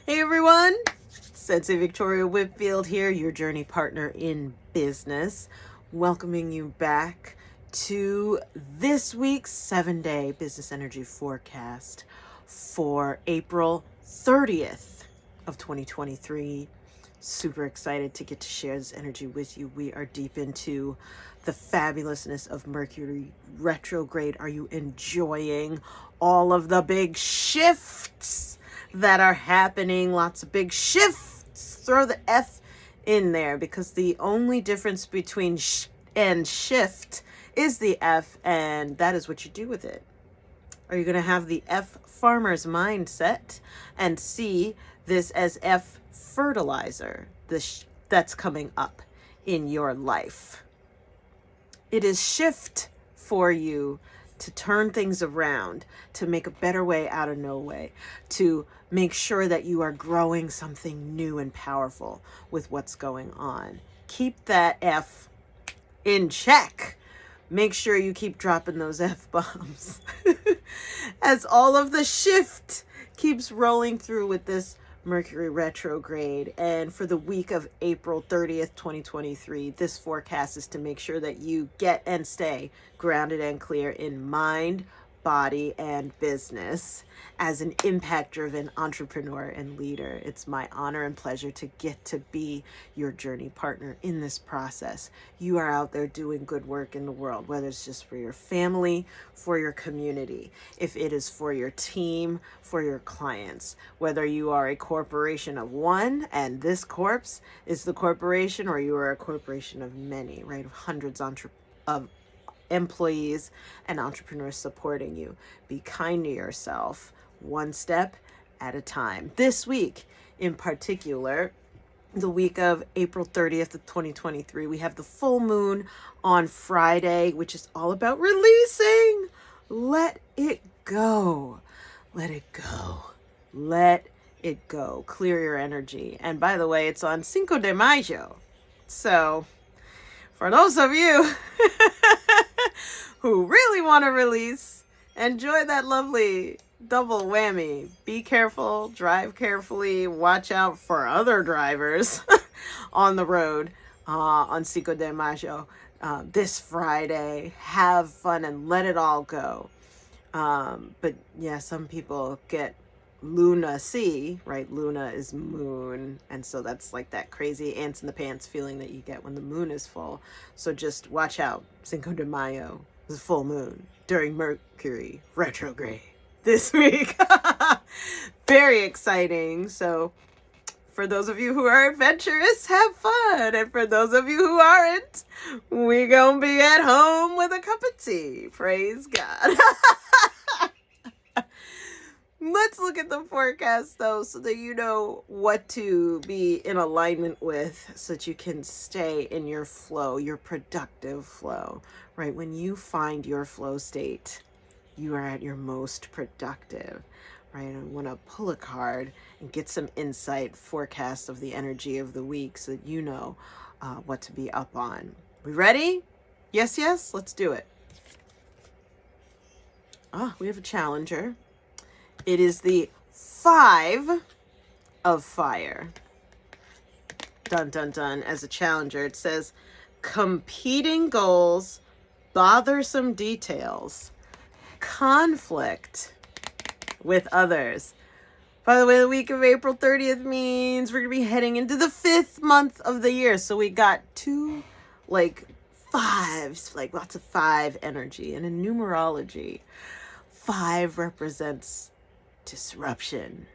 Hey everyone, Sensei Victoria Whitfield here, your journey partner in business, welcoming you back to this week's 7-day business energy forecast for April 30th of 2023. Super excited to get to share this energy with you. We are deep into the fabulousness of Mercury retrograde. Are you enjoying all of the big shifts that are happening? Lots of big shifts. Throw the F in there because the only difference between and shift is the F, and that is what you do with it. Are you going to have the F farmer's mindset and see this as F fertilizer that's coming up in your life? It is shift for you to turn things around, to make a better way out of no way, to make sure that you are growing something new and powerful with what's going on. Keep that F in check. Make sure you keep dropping those F-bombs as all of the shift keeps rolling through with this Mercury retrograde. And for the week of April 30th, 2023, this forecast is to make sure that you get and stay grounded and clear in mind, body, and business. As an impact-driven entrepreneur and leader, it's my honor and pleasure to get to be your journey partner in this process. You are out there doing good work in the world, whether it's just for your family, for your community, if it is for your team, for your clients, whether you are a corporation of one and this corpse is the corporation, or you are a corporation of many, right, of hundreds of employees and entrepreneurs supporting you. Be kind to yourself, one step at a time. This week in particular, the week of April 30th of 2023, we have the full moon on Friday, which is all about releasing. Let it go. Let it go. Let it go. Clear your energy. And by the way, it's on Cinco de Mayo. So for those of you who really want to release, enjoy that lovely double whammy. Be careful, drive carefully, watch out for other drivers on the road on Cinco de Mayo this Friday. Have fun and let it all go. But yeah, some people get lunacy, right? Luna is moon, and so that's like that crazy ants in the pants feeling that you get when the moon is full. So just watch out. Cinco de Mayo is full moon during Mercury retrograde this week. Very exciting. So for those of you who are adventurous, have fun. And for those of you who aren't, we gonna be at home with a cup of tea. Praise God. Let's look at the forecast, though, so that you know what to be in alignment with, so that you can stay in your flow, your productive flow, right? When you find your flow state, you are at your most productive, right? I want to pull a card and get some insight, forecast of the energy of the week, so that you know what to be up on. We ready? Yes, yes? Let's do it. We have a challenger. It is the 5 of fire. Dun, dun, dun. As a challenger, it says, competing goals, bothersome details, conflict with others. By the way, the week of April 30th means we're going to be heading into the 5th month of the year. So we got 2, fives, lots of 5 energy. And in numerology, 5 represents disruption,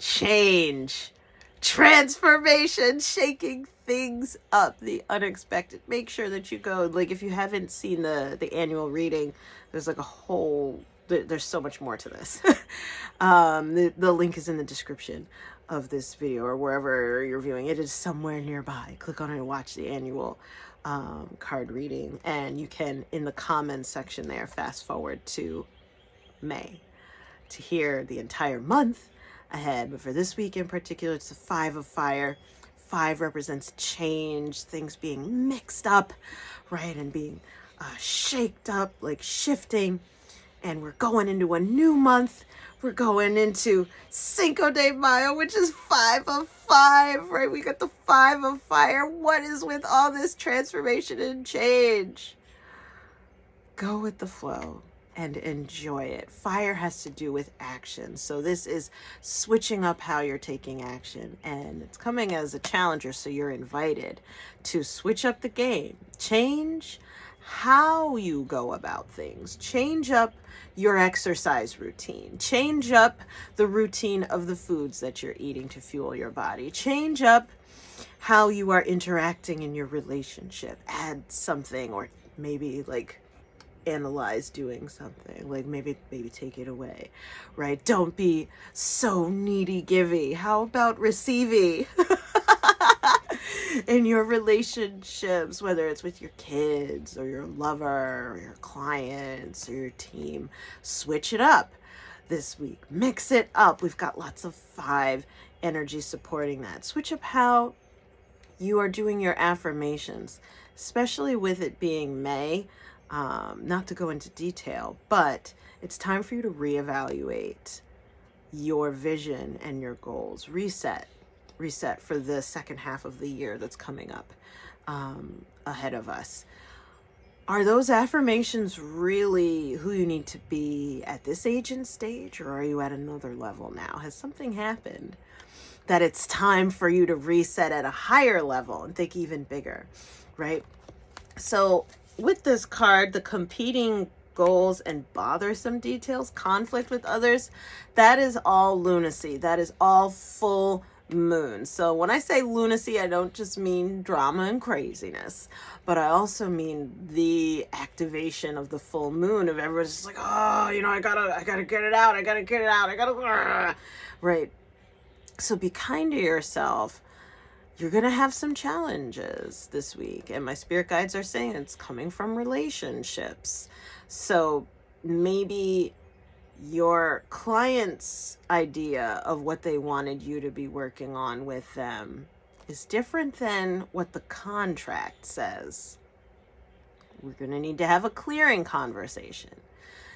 change, transformation, shaking things up, the unexpected. Make sure that you go, if you haven't seen the annual reading, there's there's so much more to this. The link is in the description of this video or wherever you're viewing. It is somewhere nearby. Click on it and watch the annual card reading. And you can, in the comments section there, fast forward to May to hear the entire month ahead. But for this week in particular, it's the 5 of fire. 5 represents change, things being mixed up, right? And being shaked up, shifting. and we're going into a new month. We're going into Cinco de Mayo, which is 5 of 5, right? We got the 5 of fire. What is with all this transformation and change? Go with the flow and enjoy it. Fire has to do with action. So this is switching up how you're taking action, and it's coming as a challenger. So you're invited to switch up the game, change how you go about things, change up your exercise routine, change up the routine of the foods that you're eating to fuel your body, change up how you are interacting in your relationship, add something, or maybe like analyze doing something, like maybe take it away, right? Don't be so needy givey. How about receiving? In your relationships, whether it's with your kids or your lover or your clients or your team, switch it up this week. Mix it up. We've got lots of 5 energy supporting that. Switch up how you are doing your affirmations, especially with it being May. Not to go into detail, but it's time for you to reevaluate your vision and your goals. Reset for the second half of the year that's coming up ahead of us. Are those affirmations really who you need to be at this age and stage, or are you at another level now? Has something happened that it's time for you to reset at a higher level and think even bigger, right? So with this card, the competing goals and bothersome details, conflict with others, that is all lunacy. That is all full moon. So when I say lunacy, I don't just mean drama and craziness, but I also mean the activation of the full moon of everyone's just like, oh, I gotta get it out. Right. So be kind to yourself. You're going to have some challenges this week. And my spirit guides are saying it's coming from relationships. So maybe your client's idea of what they wanted you to be working on with them is different than what the contract says. We're going to need to have a clearing conversation.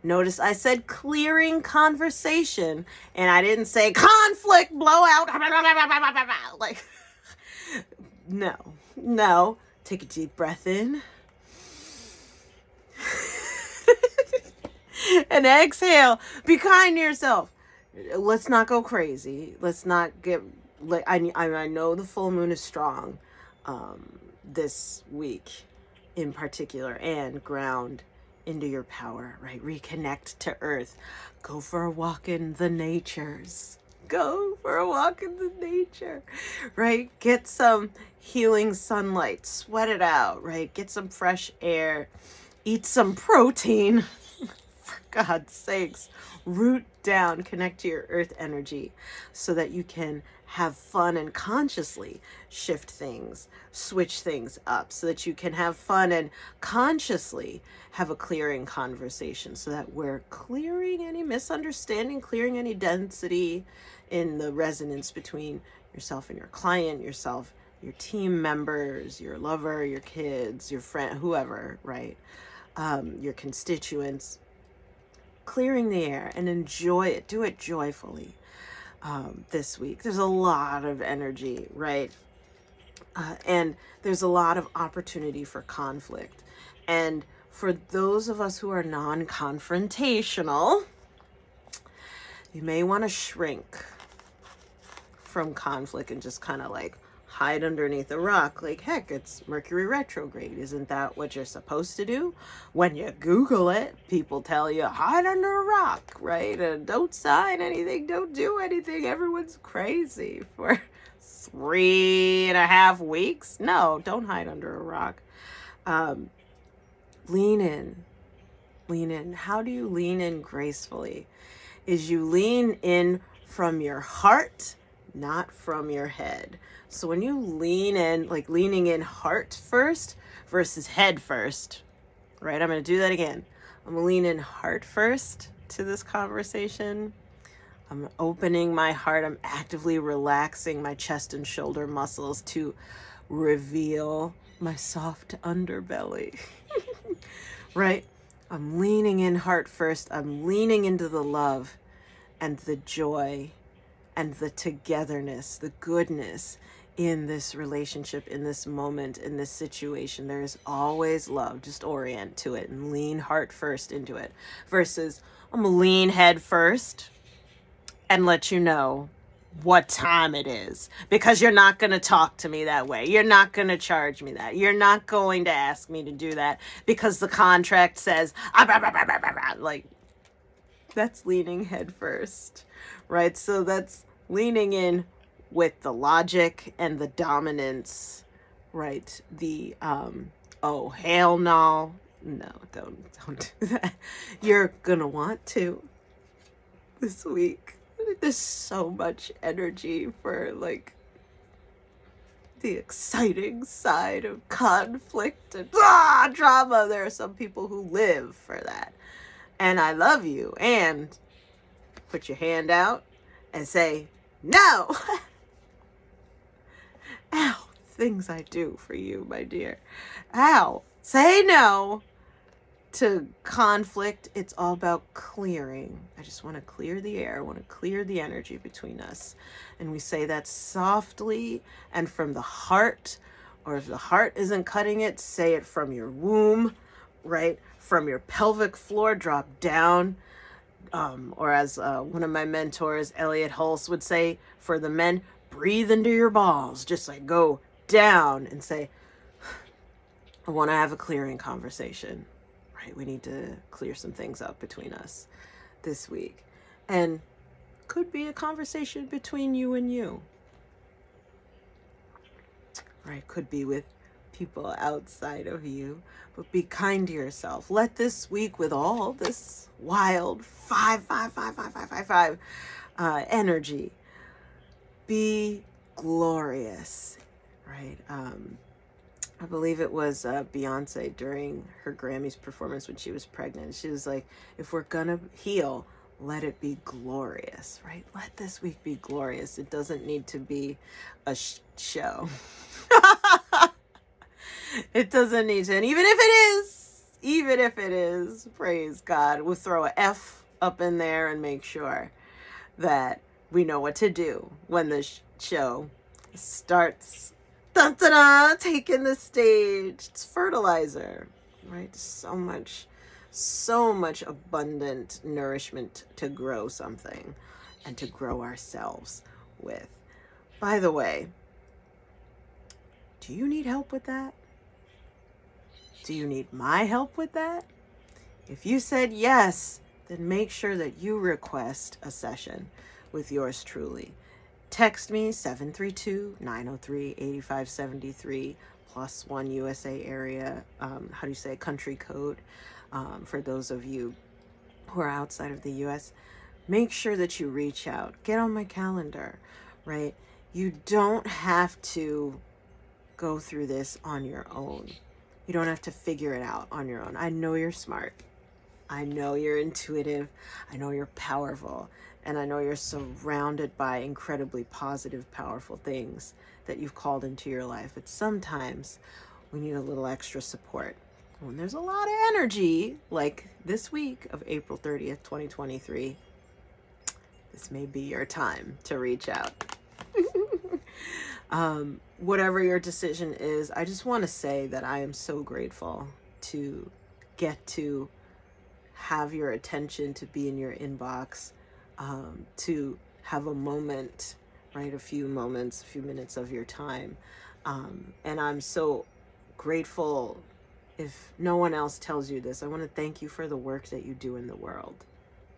Notice I said clearing conversation, and I didn't say conflict, blowout. Like, no. Take a deep breath in. And exhale. Be kind to yourself. Let's not go crazy. Let's not get, like, I know the full moon is strong this week in particular, and ground into your power, right? Reconnect to earth. Go for a walk in the natures. Right? Get some healing sunlight. Sweat it out, right? Get some fresh air. Eat some protein. For God's sakes. Root down, connect to your earth energy so that you can have fun and consciously shift things, switch things up, so that you can have fun and consciously have a clearing conversation, so that we're clearing any misunderstanding, clearing any density in the resonance between yourself and your client, yourself, your team members, your lover, your kids, your friend, whoever, right? Your constituents. Clearing the air and enjoy it. Do it joyfully this week. There's a lot of energy, right? And there's a lot of opportunity for conflict. And for those of us who are non-confrontational, you may want to shrink from conflict and just kind of like hide underneath a rock. Like, heck, it's Mercury retrograde. Isn't that what you're supposed to do? When you Google it, people tell you, hide under a rock, right? And don't sign anything, don't do anything. Everyone's crazy for 3.5 weeks. No, don't hide under a rock. Lean in. How do you lean in gracefully? Is you lean in from your heart, not from your head. So when you lean in, like leaning in heart first versus head first, right? I'm going to do that again. I'm going to lean in heart first to this conversation. I'm opening my heart. I'm actively relaxing my chest and shoulder muscles to reveal my soft underbelly, right? I'm leaning in heart first. I'm leaning into the love and the joy and the togetherness, the goodness in this relationship, in this moment, in this situation. There is always love. Just orient to it and lean heart first into it. Versus, I'm going to lean head first and let you know what time it is, because you're not going to talk to me that way. You're not going to charge me that. You're not going to ask me to do that because the contract says, like, that's leaning head first, right? So that's leaning in with the logic and the dominance, right? The, oh, hell no. No, don't do that. You're going to want to this week. There's so much energy for like the exciting side of conflict and drama. There are some people who live for that. And I love you. And put your hand out and say, no. Ow, things I do for you, my dear. Ow, say no to conflict. It's all about clearing. I just want to clear the air. I want to clear the energy between us. And we say that softly and from the heart, or if the heart isn't cutting it, say it from your womb, right? From your pelvic floor, drop down. Or as one of my mentors, Elliot Hulse, would say, for the men, breathe into your balls. Just like go down and say, I want to have a clearing conversation. Right? We need to clear some things up between us this week. And could be a conversation between you and you. Right? Could be with people outside of you. But be kind to yourself. Let this week, with all this wild 5 energy, be glorious. Right? I believe it was Beyonce during her Grammys performance when she was pregnant. She was like, if we're gonna heal, let it be glorious, right? Let this week be glorious. It doesn't need to be a show. It doesn't need to. And even if it is, praise God, we'll throw a F up in there and make sure that we know what to do when the show starts. Dun, dun, dun, taking the stage. It's fertilizer, right? So much abundant nourishment to grow something and to grow ourselves with. By the way, do you need help with that? Do you need my help with that? If you said yes, then make sure that you request a session with yours truly. Text me 732-903-8573 +1 USA area. Country code. For those of you who are outside of the US, make sure that you reach out. Get on my calendar, right? You don't have to go through this on your own. You don't have to figure it out on your own. I know you're smart. I know you're intuitive. I know you're powerful. And I know you're surrounded by incredibly positive, powerful things that you've called into your life. But sometimes we need a little extra support. When there's a lot of energy, like this week of April 30th, 2023, this may be your time to reach out. Whatever your decision is, I just want to say that I am so grateful to get to have your attention, to be in your inbox, to have a moment, right? A few minutes of your time. And I'm so grateful. If no one else tells you this, I want to thank you for the work that you do in the world,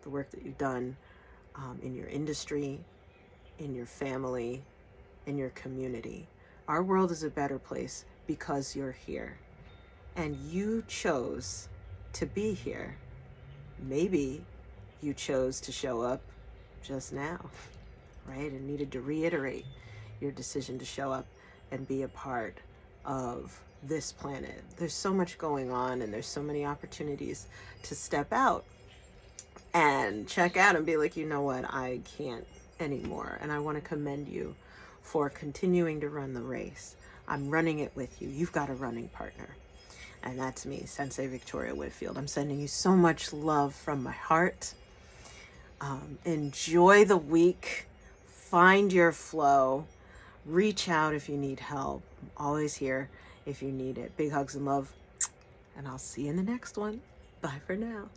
the work that you've done in your industry, in your family, in your community. Our world is a better place because you're here. And you chose to be here. Maybe you chose to show up just now, right? And needed to reiterate your decision to show up and be a part of this planet. There's so much going on, and there's so many opportunities to step out and check out and be like, you know what, I can't anymore. And I want to commend you for continuing to run the race. I'm running it with you. You've got a running partner. And that's me, Sensei Victoria Whitfield. I'm sending you so much love from my heart. Enjoy the week. Find your flow. Reach out if you need help. I'm always here if you need it. Big hugs and love. And I'll see you in the next one. Bye for now.